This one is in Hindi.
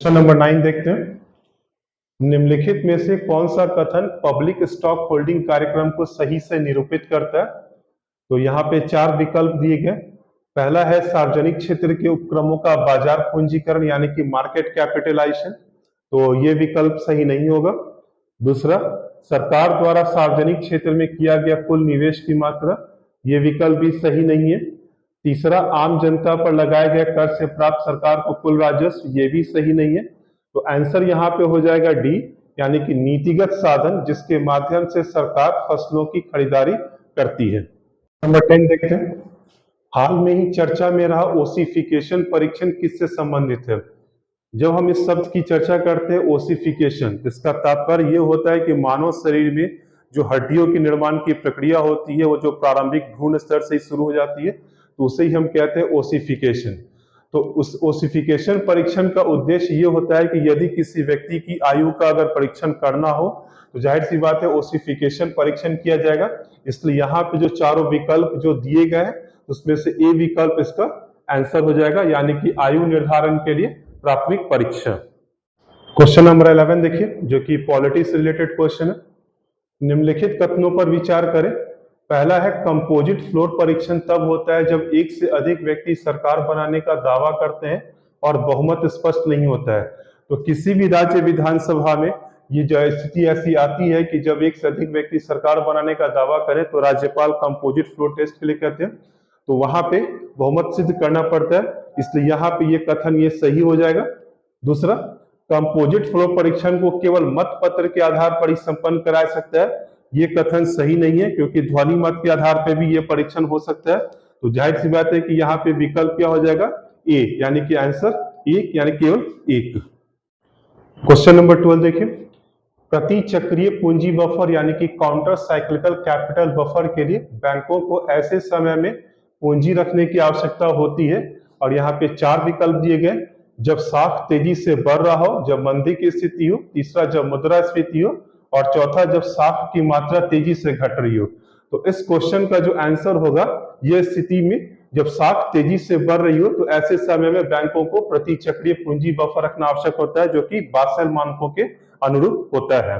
क्वेश्चन नंबर 9 देखते हैं। निम्नलिखित में से कौन सा कथन पब्लिक स्टॉक होल्डिंग कार्यक्रम को सही से निरूपित करता है? तो यहाँ पे 4 विकल्प दिए गए। पहला है सार्वजनिक क्षेत्र के उपक्रमों का बाजार पूंजीकरण यानी कि मार्केट कैपिटलाइजेशन, तो ये विकल्प सही नहीं होगा। दूसरा, सरकार द्वारा सार्वजनिक क्षेत्र में किया गया कुल निवेश की मात्रा, ये विकल्प भी सही नहीं है। तीसरा, आम जनता पर लगाए गए कर से प्राप्त सरकार को कुल राजस्व, ये भी सही नहीं है। तो आंसर यहाँ पे हो जाएगा डी, यानी कि नीतिगत साधन जिसके माध्यम से सरकार फसलों की खरीदारी करती है। नंबर 10 देखते हैं। हाल में ही चर्चा में रहा ओसिफिकेशन परीक्षण किससे संबंधित है? जब हम इस शब्द की चर्चा करते हैं ओसिफिकेशन, इसका तात्पर्य ये होता है कि मानव शरीर में जो हड्डियों के निर्माण की प्रक्रिया होती है वो जो प्रारंभिक भ्रूण स्तर से ही शुरू हो जाती है, तो उसे ही हम कहते हैं ओसिफिकेशन। तो उस ओसिफिकेशन परीक्षण का उद्देश्य ये होता है कि यदि किसी व्यक्ति की आयु का अगर परीक्षण करना हो तो जाहिर सी बात है ओसिफिकेशन परीक्षण किया जाएगा। इसलिए यहाँ पे जो चारों विकल्प जो दिए गए हैं उसमें से ए विकल्प इसका आंसर हो जाएगा, यानी कि आयु निर्धारण के लिए प्राथमिक परीक्षण। क्वेश्चन नंबर 11 देखिए, जो कि पॉलिटी से रिलेटेड क्वेश्चन है। निम्नलिखित कथनों पर विचार करें। पहला है कंपोजिट फ्लोट परीक्षण तब होता है जब एक से अधिक व्यक्ति सरकार बनाने का दावा करते हैं और बहुमत स्पष्ट नहीं होता है। तो किसी भी राज्य विधानसभा में ये जो स्थिति ऐसी आती है कि जब एक से अधिक व्यक्ति सरकार बनाने का दावा करें तो राज्यपाल कंपोजिट फ्लोट टेस्ट के लिए कहते हैं, तो वहां पे बहुमत सिद्ध करना पड़ता है, इसलिए यहाँ पे ये कथन ये सही हो जाएगा। दूसरा, कंपोजिट फ्लोट परीक्षण को केवल मत पत्र के आधार पर ही संपन्न कराया सकता है, ये कथन सही नहीं है क्योंकि ध्वनि मत के आधार पर भी ये परीक्षण हो सकता है। तो जाहिर सी बात है कि यहाँ पे विकल्प क्या हो जाएगा? ए, यानी कि आंसर एक, यानी केवल एक। क्वेश्चन नंबर 12 देखिए। प्रति चक्रीय पूंजी बफर यानी कि काउंटर साइक्लिकल कैपिटल बफर के लिए बैंकों को ऐसे समय में पूंजी रखने की आवश्यकता होती है, और यहाँ पे 4 विकल्प दिए गए। जब साख तेजी से बढ़ रहा हो, जब मंदी की स्थिति हो, तीसरा जब मुद्रास्फीति हो, और चौथा जब साख की मात्रा तेजी से घट रही हो। तो इस क्वेश्चन का जो आंसर होगा, यह स्थिति में जब साख तेजी से बढ़ रही हो तो ऐसे समय में बैंकों को प्रति चक्रीय पूंजी बफर रखना आवश्यक होता है, जो कि बासेल मानकों के अनुरूप होता है।